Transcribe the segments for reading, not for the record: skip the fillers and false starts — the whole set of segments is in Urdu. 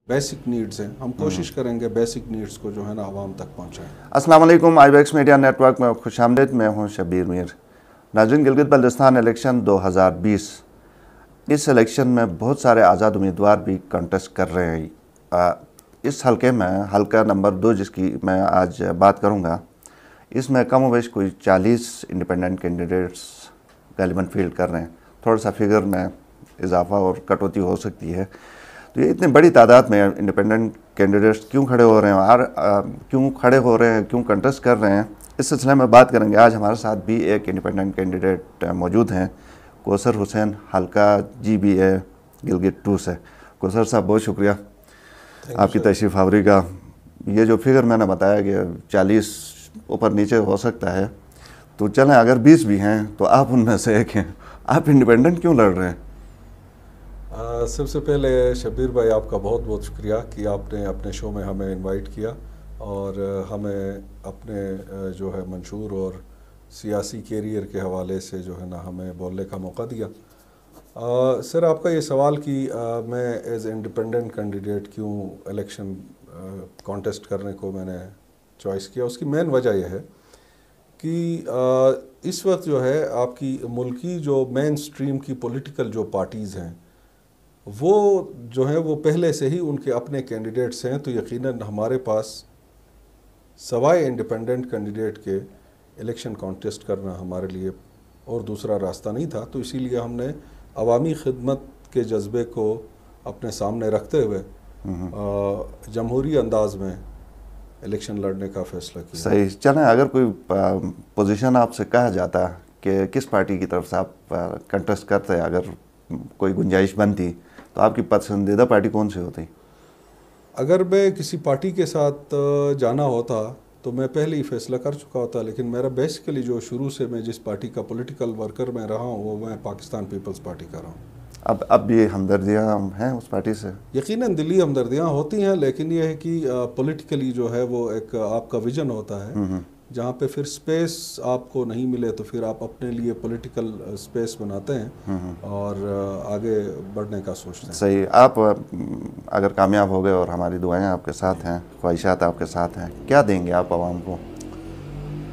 بیسک نیڈز ہیں، ہم کوشش کریں گے بیسک نیڈز کو جو ہے نا عوام تک پہنچائیں۔ السلام علیکم، آئی ویکس میڈیا نیٹ ورک میں خوش آمدید، میں ہوں شبیر میر۔ ناظرین، گلگت بلتستان الیکشن 2020، اس الیکشن میں بہت سارے آزاد امیدوار بھی کنٹیسٹ کر رہے ہیں۔ اس حلقے میں حلقہ نمبر 2 جس کی میں آج بات کروں گا، اس میں کم و بیش کوئی 40 انڈیپینڈنٹ کینڈیڈیٹس غالباً فیلڈ کر رہے ہیں۔ تھوڑا سا فگر میں اضافہ اور کٹوتی ہو سکتی ہے۔ تو یہ اتنی بڑی تعداد میں انڈیپینڈنٹ کینڈیڈیٹس کیوں کھڑے ہو رہے ہیں اور کیوں کنٹیسٹ کر رہے ہیں، اس سلسلے میں بات کریں گے۔ آج ہمارے ساتھ بھی ایک انڈیپینڈنٹ کینڈیڈیٹ موجود ہیں، کوثر حسین، حلقہ GBA گلگت 2 سے۔ کوثر صاحب، بہت شکریہ آپ کی تشریف آوری کا۔ یہ جو فگر میں نے بتایا کہ 40 اوپر نیچے ہو سکتا ہے، تو چلیں اگر 20 بھی ہیں تو آپ ان میں سے ایک ہیں۔ آپ انڈیپینڈنٹ کیوں لڑ رہے ہیں؟ سب سے پہلے شبیر بھائی آپ کا بہت بہت شکریہ کہ آپ نے اپنے شو میں ہمیں انوائٹ کیا اور ہمیں اپنے جو ہے منشور اور سیاسی کیریئر کے حوالے سے جو ہے نا ہمیں بولنے کا موقع دیا۔ سر، آپ کا یہ سوال کہ میں ایز انڈیپینڈنٹ کینڈیڈیٹ کیوں الیکشن کانٹیسٹ کرنے کو میں نے چوائس کیا، اس کی مین وجہ یہ ہے کہ اس وقت جو ہے آپ کی ملکی جو مین سٹریم کی پولیٹیکل جو پارٹیز ہیں، وہ جو ہیں وہ پہلے سے ہی ان کے اپنے کینڈیڈیٹس ہیں، تو یقیناً ہمارے پاس سوائے انڈیپینڈنٹ کینڈیڈیٹ کے الیکشن کانٹیسٹ کرنا ہمارے لیے اور دوسرا راستہ نہیں تھا۔ تو اسی لیے ہم نے عوامی خدمت کے جذبے کو اپنے سامنے رکھتے ہوئے جمہوری انداز میں الیکشن لڑنے کا فیصلہ کیا۔ صحیح۔ چلیں، اگر کوئی پوزیشن آپ سے کہا جاتا کہ کس پارٹی کی طرف سے آپ کنٹیسٹ کرتے، اگر کوئی گنجائش بنتی، تو آپ کی پسندیدہ پارٹی کون سی ہوتی؟ اگر میں کسی پارٹی کے ساتھ جانا ہوتا تو میں پہلے ہی فیصلہ کر چکا ہوتا، لیکن میرا بیسیکلی جو شروع سے میں جس پارٹی کا پولیٹیکل ورکر میں رہا ہوں، وہ میں پاکستان پیپلز پارٹی کا رہا ہوں۔ اب بھی ہمدردیاں ہیں اس پارٹی سے؟ یقیناً دلی ہمدردیاں ہوتی ہیں، لیکن یہ ہے کہ پولیٹیکلی جو ہے وہ ایک آپ کا ویژن ہوتا ہے، جہاں پہ پھر سپیس آپ کو نہیں ملے تو پھر آپ اپنے لیے پولیٹیکل سپیس بناتے ہیں اور آگے بڑھنے کا سوچتے ہیں۔ صحیح۔ آپ اگر کامیاب ہو گئے، اور ہماری دعائیں آپ کے ساتھ ہیں، خواہشات آپ کے ساتھ ہیں، کیا دیں گے آپ عوام کو؟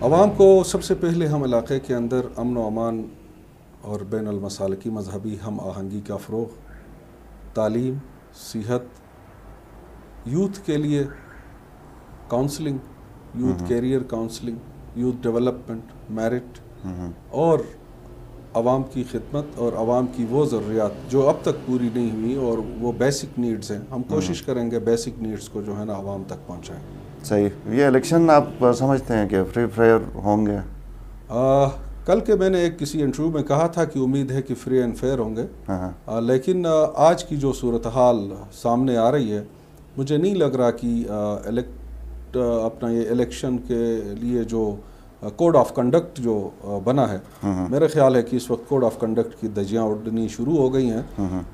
عوام کو سب سے پہلے ہم علاقے کے اندر امن و امان اور بین المسالکی مذہبی ہم آہنگی کا فروغ، تعلیم، صحت، یوتھ کے لیے counselling, youth career counselling, youth development, merit, اور عوام کی خدمت اور عوام کی وہ ضروریات جو اب تک پوری نہیں ہوئی اور وہ بیسک نیڈز ہیں، ہم کوشش کریں گے بیسک نیڈز کو جو ہے نا عوام تک پہنچائیں۔ صحیح۔ یہ الیکشن آپ سمجھتے ہیں کہ فری فیئر ہوں گے؟ کل کے میں نے کسی انٹرویو میں کہا تھا کہ امید ہے کہ فری اینڈ فیئر ہوں گے، لیکن آج کی جو صورتحال سامنے آ رہی ہے، مجھے نہیں لگ رہا کہ اپنا یہ الیکشن کے لیے جو کوڈ آف کنڈکٹ جو بنا ہے، میرا خیال ہے کہ اس وقت کوڈ آف کنڈکٹ کی دھجیاں اڑنی شروع ہو گئی ہیں۔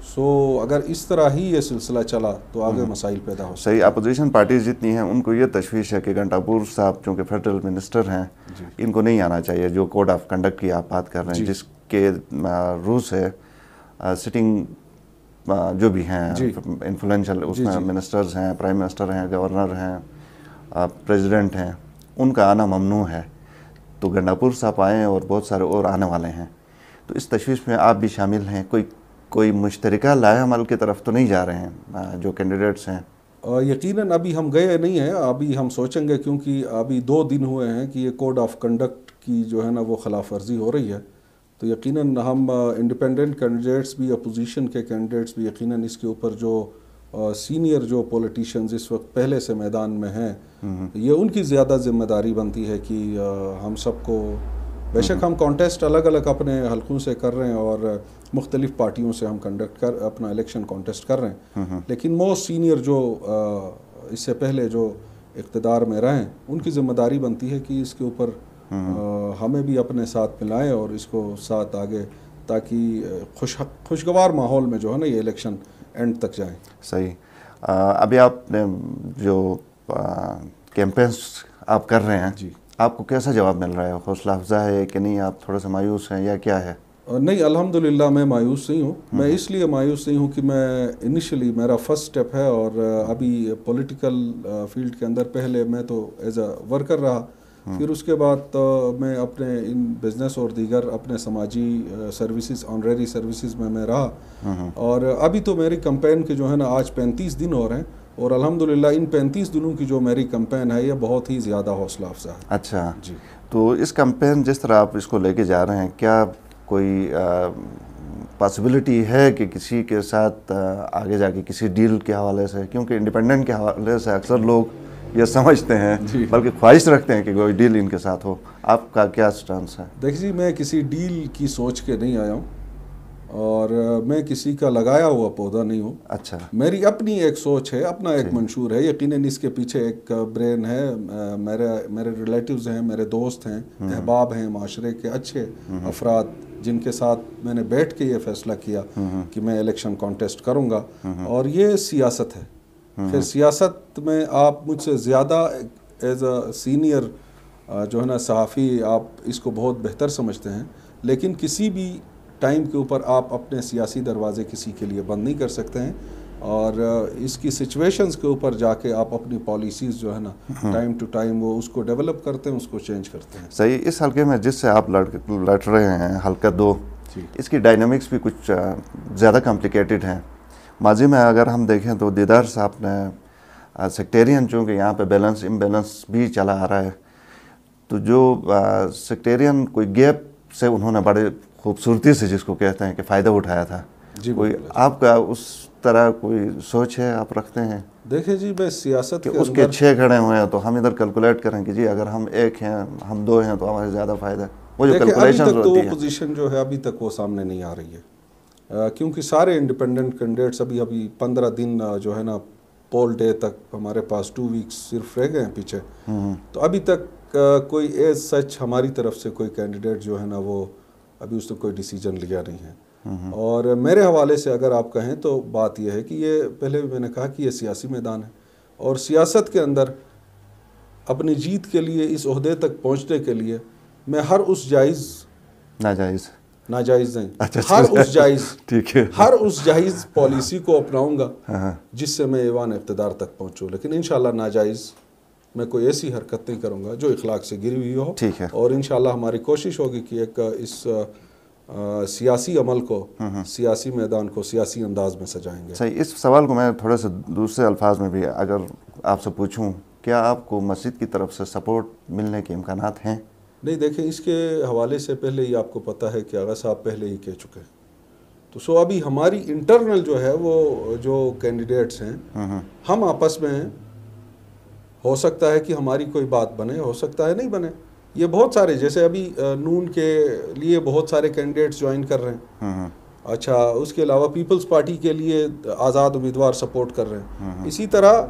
سو اگر اس طرح ہی یہ سلسلہ چلا تو آگے مسائل پیدا ہو سکتے ہیں۔ صحیح۔ اپوزیشن پارٹیز جتنی ہیں، ان کو یہ تشویش ہے کہ گھنٹاپور صاحب چونکہ فیڈرل منسٹر ہیں، ان کو نہیں آنا چاہیے۔ جو کوڈ آف کنڈکٹ کی آپ بات کر رہے ہیں، جس کے روح سے سٹنگ جو بھی ہیں انفلوئنشل، اس میں منسٹرز ہیں، پرائم منسٹر ہیں، گورنر ہیں، پریزیڈنٹ ہیں، ان کا آنا ممنوع ہے۔ تو گنڈاپور صاحب آئیں اور بہت سارے اور آنے والے ہیں، تو اس تشویش میں آپ بھی شامل ہیں۔ کوئی مشترکہ لائحہ عمل کی طرف تو نہیں جا رہے ہیں جو کینڈیڈیٹس ہیں؟ یقیناً ابھی ہم گئے نہیں ہیں، ابھی ہم سوچیں گے، کیونکہ ابھی 2 دن ہوئے ہیں کہ یہ کوڈ آف کنڈکٹ کی جو ہے نا وہ خلاف ورزی ہو رہی ہے۔ تو یقیناً ہم انڈیپینڈنٹ کینڈیڈیٹس بھی، اپوزیشن کے کینڈیڈیٹس بھی، یقیناً اس کے اوپر جو سینئر جو پولیٹیشنز اس وقت پہلے سے میدان میں ہیں، یہ ان کی زیادہ ذمہ داری بنتی ہے کہ ہم سب کو، بے شک ہم کانٹیسٹ الگ الگ اپنے حلقوں سے کر رہے ہیں اور مختلف پارٹیوں سے ہم اپنا الیکشن کانٹیسٹ کر رہے ہیں، لیکن موسٹ سینئر جو اس سے پہلے جو اقتدار میں رہیں، ان کی ذمہ داری بنتی ہے کہ اس کے اوپر ہمیں بھی اپنے ساتھ ملائیں اور اس کو ساتھ آگے، تاکہ خوشگوار ماحول میں جو ہے نا یہ الیکشن اینڈ تک جائیں۔ صحیح۔ ابھی آپ نے جو کیمپینس آپ کر رہے ہیں، آپ کو کیسا جواب مل رہا ہے؟ حوصلہ افزا ہے کہ نہیں؟ آپ تھوڑا سا مایوس ہیں یا کیا ہے؟ نہیں الحمدللہ میں مایوس نہیں ہوں. میں اس لیے مایوس نہیں ہوں کہ میں انیشلی میرا فرسٹ سٹیپ ہے اور ابھی پولیٹیکل فیلڈ کے اندر پہلے میں تو ایز اے ورکر رہا, پھر اس کے بعد میں اپنے ان بزنس اور دیگر اپنے سماجی سروسز آنریری سروسز میں رہا, اور ابھی تو میری کمپین کے جو ہے نا آج 35 دن ہو رہے ہیں, اور الحمدللہ ان 35 دنوں کی جو میری کمپین ہے یہ بہت ہی زیادہ حوصلہ افزا ہے. اچھا جی, تو اس کمپین جس طرح آپ اس کو لے کے جا رہے ہیں, کیا کوئی پاسبلٹی ہے کہ کسی کے ساتھ آگے جا کے کسی ڈیل کے حوالے سے, کیونکہ انڈیپینڈنٹ کے حوالے سے اکثر لوگ یہ سمجھتے ہیں بلکہ خواہش رکھتے ہیں کہ کوئی ڈیل ان کے ساتھ ہو, آپ کا کیا سٹانس ہے؟ دیکھیے میں کسی ڈیل کی سوچ کے نہیں آیا ہوں اور میں کسی کا لگایا ہوا پودا نہیں ہوں. اچھا, میری اپنی ایک سوچ ہے, اپنا ایک منشور ہے, یقیناً اس کے پیچھے ایک برین ہے, میرے ریلیٹیوز ہیں, میرے دوست ہیں, احباب ہیں, معاشرے کے اچھے افراد جن کے ساتھ میں نے بیٹھ کے یہ فیصلہ کیا کہ میں الیکشن کانٹیسٹ کروں گا, اور یہ سیاست ہے. پھر سیاست میں آپ مجھ سے زیادہ ایز اے سینئر جو ہے نا صحافی آپ اس کو بہت بہتر سمجھتے ہیں, لیکن کسی بھی ٹائم کے اوپر آپ اپنے سیاسی دروازے کسی کے لیے بند نہیں کر سکتے ہیں, اور اس کی سچویشنز کے اوپر جا کے آپ اپنی پالیسیز جو ہے نا ٹائم ٹو ٹائم وہ اس کو ڈیولپ کرتے ہیں, اس کو چینج کرتے ہیں. صحیح. اس حلقے میں جس سے آپ لڑ رہے ہیں, حلقہ 2, اس کی ڈائنامکس بھی کچھ زیادہ کمپلیکیٹڈ ہیں. ماضی میں اگر ہم دیکھیں تو دیدار صاحب نے سیکٹیرین, چونکہ یہاں پہ بیلنس امبیلنس بھی چلا آ رہا ہے, تو جو سیکٹیرین کوئی گیپ سے انہوں نے بڑے خوبصورتی سے جس کو کہتے ہیں کہ فائدہ اٹھایا تھا. جی, کوئی آپ کا اس طرح کوئی سوچ ہے آپ رکھتے ہیں؟ دیکھیں جی, میں سیاست کہ اس کے 6 کھڑے ہوئے ہیں تو ہم ادھر کیلکولیٹ کریں کہ جی اگر ہم 1 ہیں, ہم 2 ہیں تو ہمارے زیادہ فائدہ ہے. وہ جو کیلکولیشن ابھی تک تو ہوتی وہ پوزیشن جو ہے ابھی تک وہ سامنے نہیں آ رہی ہے, کیونکہ سارے انڈیپینڈنٹ کینڈیڈیٹس ابھی 15 دن جو ہے نا پول ڈے تک ہمارے پاس 2 ویکس صرف رہ گئے ہیں پیچھے, تو ابھی تک کوئی ایز سچ ہماری طرف سے کوئی کینڈیڈیٹ جو ہے نا وہ ابھی اس نے کوئی ڈیسیجن لیا نہیں ہے. اور میرے حوالے سے اگر آپ کہیں تو بات یہ ہے کہ یہ پہلے بھی میں نے کہا کہ یہ سیاسی میدان ہے, اور سیاست کے اندر اپنی جیت کے لیے اس عہدے تک پہنچنے کے لیے میں ہر اس ناجائز نہیں, ہر اس جائز پالیسی کو اپناؤں گا جس سے میں ایوان اقتدار تک پہنچوں, لیکن انشاءاللہ ناجائز میں کوئی ایسی حرکت نہیں کروں گا جو اخلاق سے گری ہوئی ہو, اور انشاءاللہ ہماری کوشش ہوگی کہ ایک اس سیاسی عمل کو, سیاسی میدان کو سیاسی انداز میں سجائیں گے. صحیح. اس سوال کو میں تھوڑے سے دوسرے الفاظ میں بھی اگر آپ سے پوچھوں, کیا آپ کو مسجد کی طرف سے سپورٹ ملنے کے امکانات ہیں؟ نہیں, دیکھیں اس کے حوالے سے پہلے ہی آپ کو پتہ ہے کہ آغا صاحب پہلے ہی کہہ چکے ہیں, تو ابھی ہماری انٹرنل جو ہے وہ جو کینڈیڈیٹس ہیں ہم آپس میں ہیں, ہو سکتا ہے کہ ہماری کوئی بات بنے, ہو سکتا ہے نہیں بنے. یہ بہت سارے, جیسے ابھی نون کے لیے بہت سارے کینڈیڈیٹس جوائن کر رہے ہیں, اچھا اس کے علاوہ پیپلز پارٹی کے لیے آزاد امیدوار سپورٹ کر رہے ہیں, اسی طرح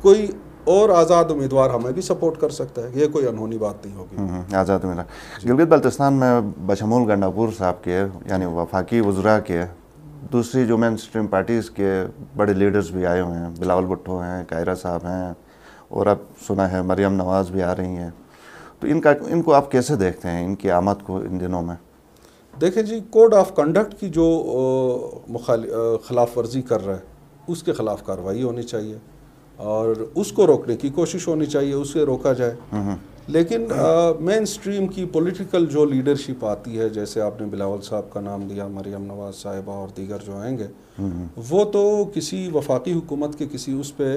کوئی اور آزاد امیدوار ہمیں بھی سپورٹ کر سکتا ہے, یہ کوئی انہونی بات نہیں ہوگی. آزاد امیدوار گلگت بلتستان میں بشمول گنڈاپور صاحب کے یعنی وفاقی وزراء کے, دوسری جو مین اسٹریم پارٹیز کے بڑے لیڈرز بھی آئے ہوئے ہیں, بلاول بھٹو ہیں, قاہرہ صاحب ہیں, اور اب سنا ہے مریم نواز بھی آ رہی ہیں, تو ان کو آپ کیسے دیکھتے ہیں, ان کی آمد کو ان دنوں میں؟ دیکھیں جی, کوڈ آف کنڈکٹ کی جو خلاف ورزی کر رہا ہے اس کے خلاف کارروائی ہونی چاہیے, اور اس کو روکنے کی کوشش ہونی چاہیے, اسے روکا جائے. لیکن مین سٹریم کی پولیٹیکل جو لیڈرشپ آتی ہے, جیسے آپ نے بلاول صاحب کا نام لیا, مریم نواز صاحبہ اور دیگر جو آئیں گے, وہ تو کسی وفاقی حکومت کے کسی اس پہ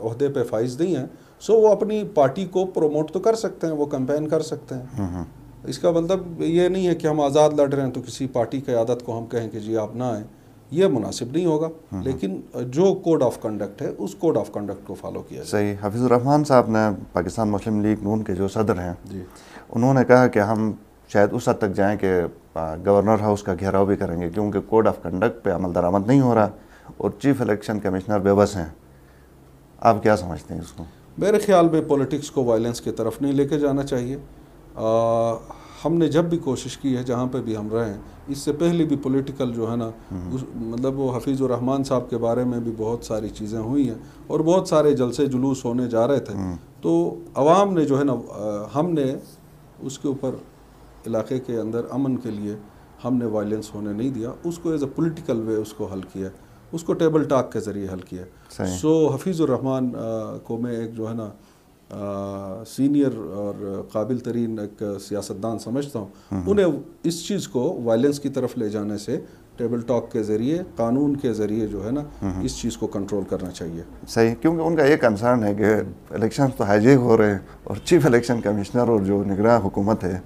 عہدے پہ فائز نہیں ہیں, سو وہ اپنی پارٹی کو پروموٹ تو کر سکتے ہیں, وہ کمپین کر سکتے ہیں. اس کا مطلب یہ نہیں ہے کہ ہم آزاد لڑ رہے ہیں تو کسی پارٹی قیادت کو ہم کہیں کہ جی آپ نہ آئیں, یہ مناسب نہیں ہوگا. لیکن جو کوڈ آف کنڈکٹ ہے اس کوڈ آف کنڈکٹ کو فالو کیا جائے. صحیح. حفیظ الرحمان صاحب نے, پاکستان مسلم لیگ نون کے جو صدر ہیں, انہوں نے کہا کہ ہم شاید اس حد تک جائیں کہ گورنر ہاؤس کا گھیراؤ بھی کریں گے, کیونکہ کوڈ آف کنڈکٹ پہ عمل درآمد نہیں ہو رہا اور چیف الیکشن کمشنر بے بس ہیں. آپ کیا سمجھتے ہیں اس کو؟ میرے خیال میں پولیٹکس کو وائلنس کی طرف نہیں لے کے جانا چاہیے. ہم نے جب بھی کوشش کی ہے, جہاں پہ بھی ہم رہے ہیں, اس سے پہلے بھی پولیٹیکل جو ہے نا, مطلب وہ حفیظ الرحمان صاحب کے بارے میں بھی بہت ساری چیزیں ہوئی ہیں اور بہت سارے جلسے جلوس ہونے جا رہے تھے, تو عوام نے جو ہے نا, ہم نے اس کے اوپر علاقے کے اندر امن کے لیے ہم نے وائلنس ہونے نہیں دیا، اس کو ایز اے پولیٹیکل وے اس کو حل کیا، اس کو ٹیبل ٹاک کے ذریعے حل کیا. سو حفیظ الرحمان کو میں ایک جو ہے نا سینئر اور قابل ترین ایک سیاستدان سمجھتا ہوں. انہیں اس چیز کو وائلنس کی طرف لے جانے سے ٹیبل ٹاک کے ذریعے، قانون کے ذریعے جو ہے نا اس چیز کو کنٹرول کرنا چاہیے. صحیح، کیونکہ ان کا یہ کنسرن ہے کہ الیکشن تو ہائیجیک ہو رہے ہیں اور چیف الیکشن کمشنر اور جو نگراں حکومت ہے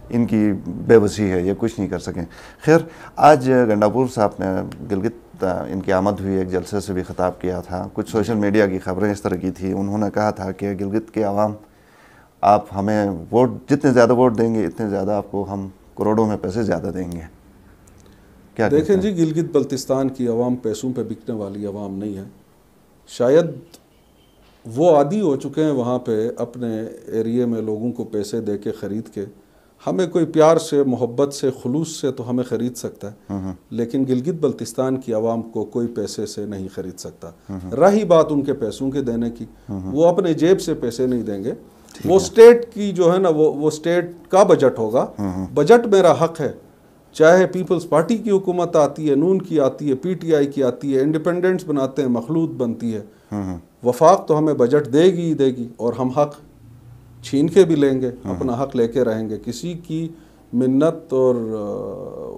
ان کی بے بسی ہے، یہ کچھ نہیں کر سکیں. خیر، آج گنڈاپور صاحب نے گلگت ان کی آمد ہوئی، ایک جلسے سے بھی خطاب کیا تھا. کچھ سوشل میڈیا کی خبریں اس طرح کی تھی، انہوں نے کہا تھا کہ گلگت کے عوام، آپ ہمیں ووٹ جتنے زیادہ ووٹ دیں گے اتنے زیادہ آپ کو ہم کروڑوں میں پیسے زیادہ دیں گے. کیا دیکھیں جی، گلگت بلتستان کی عوام پیسوں پہ بکنے والی عوام نہیں ہے. شاید وہ عادی ہو چکے ہیں وہاں پہ اپنے ایریے میں لوگوں کو پیسے دے کے خرید کے. ہمیں کوئی پیار سے، محبت سے، خلوص سے تو ہمیں خرید سکتا ہے، لیکن گلگت بلتستان کی عوام کو کوئی پیسے سے نہیں خرید سکتا. رہی بات ان کے پیسوں کے دینے کی، وہ اپنے جیب سے پیسے نہیں دیں گے. وہ اسٹیٹ کی جو ہے نا وہ اسٹیٹ کا بجٹ ہوگا. بجٹ میرا حق ہے، چاہے پیپلز پارٹی کی حکومت آتی ہے، نون کی آتی ہے، پی ٹی آئی کی آتی ہے، انڈیپینڈنٹس بناتے ہیں، مخلوط بنتی ہے، وفاق تو ہمیں بجٹ دے گی ہی دے گی، اور ہم حق چھین کے بھی لیں گے، اپنا حق لے کے رہیں گے. کسی کی منت اور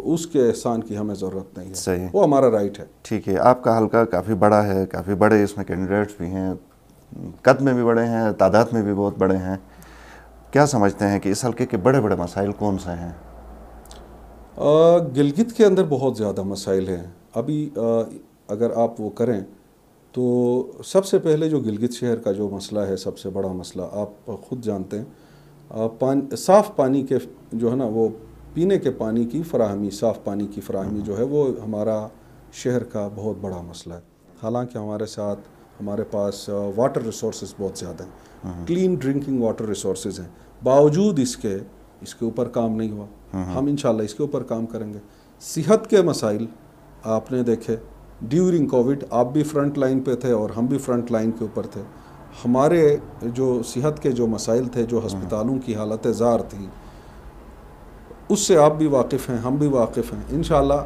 اس کے احسان کی ہمیں ضرورت نہیں ہے. صحیح، وہ ہمارا رائٹ ہے. ٹھیک ہے. آپ کا حلقہ کافی بڑا ہے، کافی بڑے اس میں کینڈیڈیٹس بھی ہیں، قد میں بھی بڑے ہیں، تعداد میں بھی بہت بڑے ہیں. کیا سمجھتے ہیں کہ اس حلقے کے بڑے بڑے مسائل کون سے ہیں؟ گلگت کے اندر بہت زیادہ مسائل ہیں. ابھی اگر آپ وہ کریں تو سب سے پہلے جو گلگت شہر کا جو مسئلہ ہے، سب سے بڑا مسئلہ آپ خود جانتے ہیں، صاف پانی کے جو ہے نا وہ پینے کے پانی کی فراہمی، صاف پانی کی فراہمی جو ہے وہ ہمارا شہر کا بہت بڑا مسئلہ ہے. حالانکہ ہمارے پاس واٹر ریسورسز بہت زیادہ ہیں، کلین ڈرنکنگ واٹر ریسورسز ہیں، باوجود اس کے اوپر کام نہیں ہوا. ہم انشاءاللہ اس کے اوپر کام کریں گے. صحت کے مسائل آپ نے دیکھے ڈیورنگ کووڈ، آپ بھی فرنٹ لائن پہ تھے اور ہم بھی فرنٹ لائن کے اوپر تھے. ہمارے جو صحت کے جو مسائل تھے، جو ہسپتالوں کی حالت زار تھی، اس سے آپ بھی واقف ہیں، ہم بھی واقف ہیں. انشاءاللہ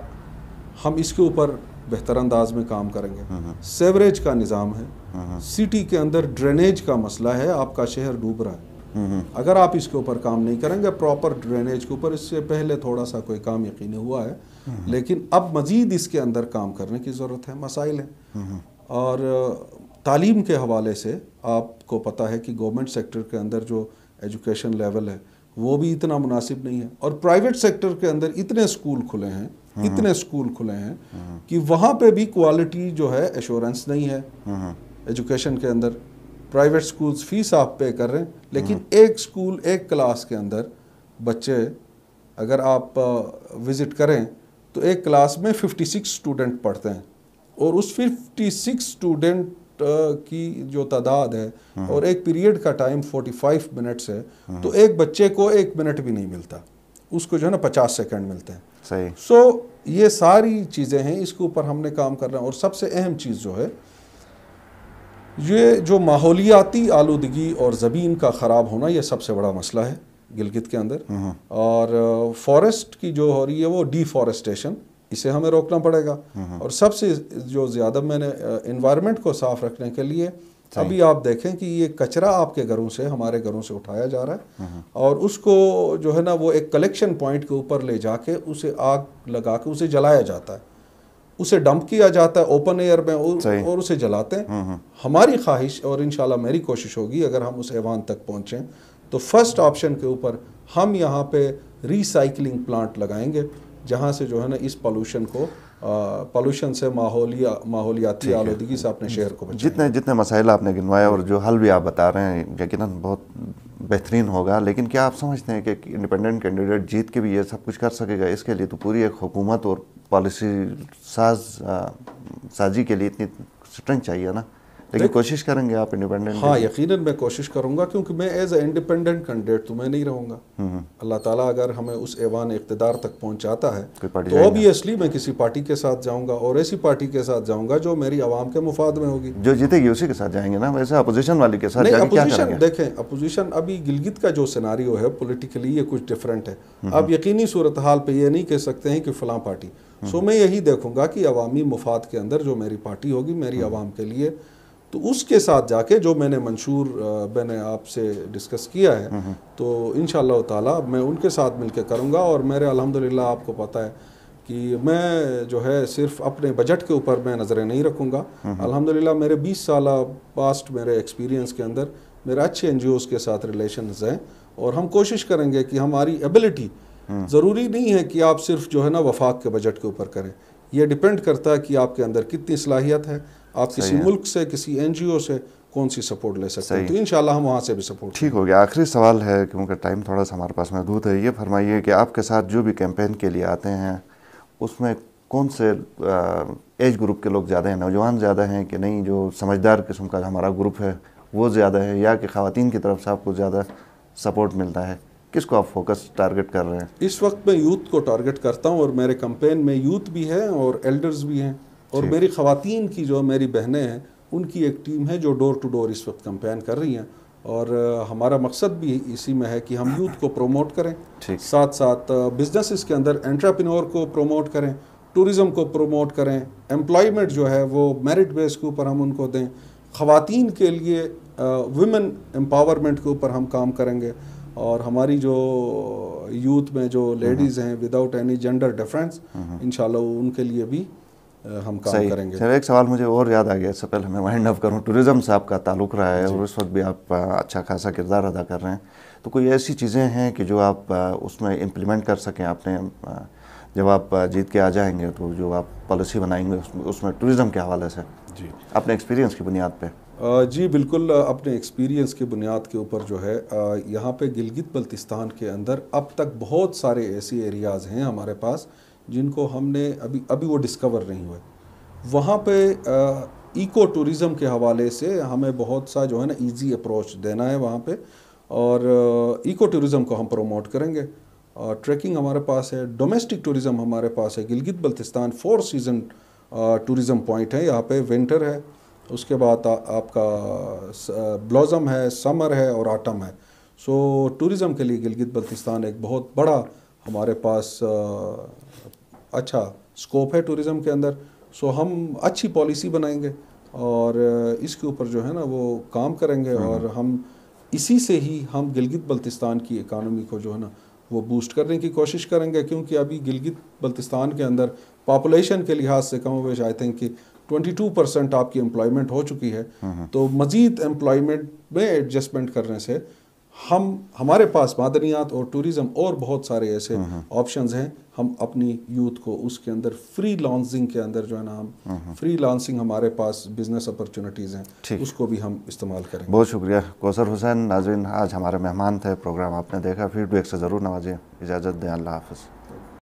ہم اس کے اوپر بہتر انداز میں کام کریں گے. سیوریج کا نظام ہے، سٹی کے اندر ڈرینیج کا مسئلہ ہے، آپ کا شہر ڈوب رہا ہے. اگر آپ اس کے اوپر کام نہیں کریں گے پراپر ڈرینیج کے اوپر، اس سے پہلے تھوڑا سا کوئی کام یقینی ہوا ہے، لیکن اب مزید اس کے اندر کام کرنے کی ضرورت ہے. مسائل ہیں. اور تعلیم کے حوالے سے آپ کو پتہ ہے کہ گورنمنٹ سیکٹر کے اندر جو ایجوکیشن لیول ہے وہ بھی اتنا مناسب نہیں ہے، اور پرائیویٹ سیکٹر کے اندر اتنے اسکول کھلے ہیں کہ وہاں پہ بھی کوالٹی جو ہے ایشورنس نہیں ہے ایجوکیشن کے اندر. پرائیویٹ سکولز فیس آپ پے کر رہے ہیں، لیکن ایک سکول، ایک کلاس کے اندر بچے اگر آپ وزٹ کریں تو ایک کلاس میں 56 اسٹوڈنٹ پڑھتے ہیں، اور اس 56 اسٹوڈنٹ کی جو تعداد ہے اور ایک پیریڈ کا ٹائم 45 منٹس ہے، تو ایک بچے کو 1 منٹ بھی نہیں ملتا، اس کو جو ہے نا 50 سیکنڈ ملتے ہیں. صحیح. سو یہ ساری چیزیں ہیں، اس کے اوپر ہم نے کام کرنا ہے. اور سب سے اہم چیز جو ہے، یہ جو ماحولیاتی آلودگی اور زمین کا خراب ہونا، یہ سب سے بڑا مسئلہ ہے گلگت کے اندر. اور فارسٹ کی جو ہو رہی ہے وہ ڈی فارسٹیشن، اسے ہمیں روکنا پڑے گا. اور سب سے جو زیادہ میں نے انوائرمنٹ کو صاف رکھنے کے لیے، ابھی آپ دیکھیں کہ یہ کچرا آپ کے گھروں سے، ہمارے گھروں سے اٹھایا جا رہا ہے، اور اس کو جو ہے نا وہ ایک کلیکشن پوائنٹ کے اوپر لے جا کے اسے آگ لگا کے اسے جلایا جاتا ہے، اسے ڈمپ کیا جاتا ہے اوپن ایئر میں، اور اسے جلاتے ہیں. ہماری خواہش اور انشاءاللہ میری کوشش ہوگی اگر ہم اس ایوان تک پہنچیں تو فرسٹ آپشن کے اوپر ہم یہاں پہ ری سائیکلنگ پلانٹ لگائیں گے، جہاں سے جو ہے نا اس پولوشن سے، ماحولیاتی آلودگی سے اپنے شہر کو بچائیں. جتنے مسائل آپ نے گنوائے اور جو حل بھی آپ بتا رہے ہیں یقیناً بہت بہترین ہوگا، لیکن کیا آپ سمجھتے ہیں کہ انڈیپینڈنٹ کینڈیڈیٹ جیت کے بھی یہ سب کچھ کر سکے گا؟ اس کے لیے تو پوری ایک حکومت اور پالیسی سازی کے لیے اتنی اسٹرینتھ چاہیے نا. لیکن کوشش کریں گے آپ انڈیپینڈنٹ؟ ہاں یقیناً میں کوشش کروں گا، کیونکہ میں ایز اے انڈیپینڈنٹ کینڈیڈیٹ تو میں نہیں رہوں گا. اللہ تعالیٰ اگر ہمیں اس ایوان اقتدار تک پہنچاتا ہے تو اوبیسلی میں کسی پارٹی کے ساتھ جاؤں گا، اور ایسی پارٹی کے ساتھ جاؤں گا جو میری عوام کے مفاد میں ہوگی. جو جیتے گی اسی کے ساتھ جائیں گے نا؟ ویسے اپوزیشن والی کے ساتھ جائیں گے کیا کریں گے؟ دیکھیں اپوزیشن ابھی گلگت کا جو سیناریو ہے پولیٹیکلی یہ کچھ ڈفرینٹ ہے. آپ یقینی صورتحال پہ یہ نہیں کہہ سکتے ہیں کہ فلاں پارٹی. سو میں یہی دیکھوں گا کہ عوامی مفاد کے اندر جو میری پارٹی ہوگی میری عوام کے لیے، تو اس کے ساتھ جا کے جو میں نے منشور میں نے آپ سے ڈسکس کیا ہے تو انشاءاللہ تعالی میں ان کے ساتھ مل کے کروں گا. اور میرے الحمدللہ آپ کو پتہ ہے کہ میں جو ہے صرف اپنے بجٹ کے اوپر میں نظریں نہیں رکھوں گا. الحمدللہ میرے 20 سالہ پاسٹ میرے ایکسپیرینس کے اندر میرے اچھے این جی اوز کے ساتھ ریلیشنز ہیں، اور ہم کوشش کریں گے کہ ہماری ایبلٹی ضروری نہیں ہے کہ آپ صرف جو ہے نا وفاق کے بجٹ کے اوپر کریں. یہ ڈیپینڈ کرتا ہے کہ آپ کے اندر کتنی صلاحیت ہے، آپ کسی ملک سے کسی این جی او سے کون سی سپورٹ لے سکتے ہیں. تو انشاءاللہ ہم وہاں سے بھی سپورٹ. ٹھیک ہو گیا. آخری سوال ہے کیونکہ ٹائم تھوڑا سا ہمارے پاس محدود ہے. یہ فرمائیے کہ آپ کے ساتھ جو بھی کیمپین کے لیے آتے ہیں اس میں کون سے ایج گروپ کے لوگ زیادہ ہیں؟ نوجوان زیادہ ہیں کہ نہیں؟ جو سمجھدار قسم کا ہمارا گروپ ہے وہ زیادہ ہے، یا کہ خواتین کی طرف سے آپ کو زیادہ سپورٹ ملتا ہے؟ کس کو آپ فوکس ٹارگٹ کر رہے ہیں اس وقت؟ میں یوتھ کو ٹارگٹ کرتا ہوں، اور میرے کمپین میں یوتھ بھی ہے اور ایلڈرز بھی ہیں، اور میری خواتین کی جو میری بہنیں ہیں ان کی ایک ٹیم ہے جو ڈور ٹو ڈور اس وقت کمپین کر رہی ہیں. اور ہمارا مقصد بھی اسی میں ہے کہ ہم یوتھ کو پروموٹ کریں، ساتھ ساتھ بزنسز کے اندر انٹرپرینور کو پروموٹ کریں، ٹورزم کو پروموٹ کریں، امپلائمنٹ جو ہے وہ میرٹ بیس کے اوپر ہم ان کو دیں، خواتین کے لیے ویمن امپاورمنٹ کے اوپر ہم کام کریں گے. اور ہماری جو یوتھ میں جو لیڈیز ہیں وداؤٹ اینی جینڈر ڈفرینس انشاءاللہ ان کے لیے بھی ہم کام کریں گے. ایک سوال مجھے اور یاد آ گیا، اس سے پہلے میں وائنڈ اپ کروں. ٹورزم سے آپ کا تعلق رہا ہے اور اس وقت بھی آپ اچھا خاصا کردار ادا کر رہے ہیں، تو کوئی ایسی چیزیں ہیں کہ جو آپ اس میں امپلیمنٹ کر سکیں اپنے، جب آپ جیت کے آ جائیں گے تو جو آپ پالیسی بنائیں گے اس میں ٹورزم کے حوالے سے اپنے ایکسپیرینس کی بنیاد پہ؟ جی بالکل، اپنے ایکسپیرینس کی بنیاد کے اوپر جو ہے یہاں پہ گلگت بلتستان کے اندر اب تک بہت سارے ایسی ایریاز ہیں ہمارے پاس جن کو ہم نے ابھی وہ ڈسکور نہیں ہوئے. وہاں پہ ایکو ٹورزم کے حوالے سے ہمیں بہت سا جو ہے نا ایزی اپروچ دینا ہے وہاں پہ، اور ایکو ٹورزم کو ہم پروموٹ کریں گے. ٹریکنگ ہمارے پاس ہے، ڈومیسٹک ٹورزم ہمارے پاس ہے. Gilgit Baltistan 4 season tourism point ہے. یہاں پہ ونٹر ہے، اس کے بعد آپ کا بلوزم ہے، سمر ہے اور آٹم ہے. سو ٹورزم کے لیے گلگت بلتستان ایک بہت بڑا ہمارے پاس اچھا سکوپ ہے ٹورزم کے اندر. سو ہم اچھی پالیسی بنائیں گے اور اس کے اوپر جو ہے نا وہ کام کریں گے، اور ہم اسی سے ہی ہم گلگت بلتستان کی اکانومی کو جو ہے نا وہ بوسٹ کرنے کی کوشش کریں گے. کیونکہ ابھی گلگت بلتستان کے اندر پاپولیشن کے لحاظ سے کم و بیش آئی تھنک کہ 22% آپ کی امپلائمنٹ ہو چکی ہے. تو مزید امپلائمنٹ میں ایڈجسٹمنٹ کرنے سے ہمارے پاس معدنیات اور ٹورزم اور بہت سارے ایسے آپشنز ہیں. ہم اپنی یوتھ کو اس کے اندر فری لانسنگ کے اندر جو ہے نا ہم فری لانسنگ ہمارے پاس بزنس اپرچونٹیز ہیں اس کو بھی ہم استعمال کریں گے. بہت شکریہ کوثر حسین. ناظرین آج ہمارے مہمان تھے، پروگرام آپ نے دیکھا، فیڈ بیک سے ضرور نوازیں. اجازت دیں، اللہ حافظ.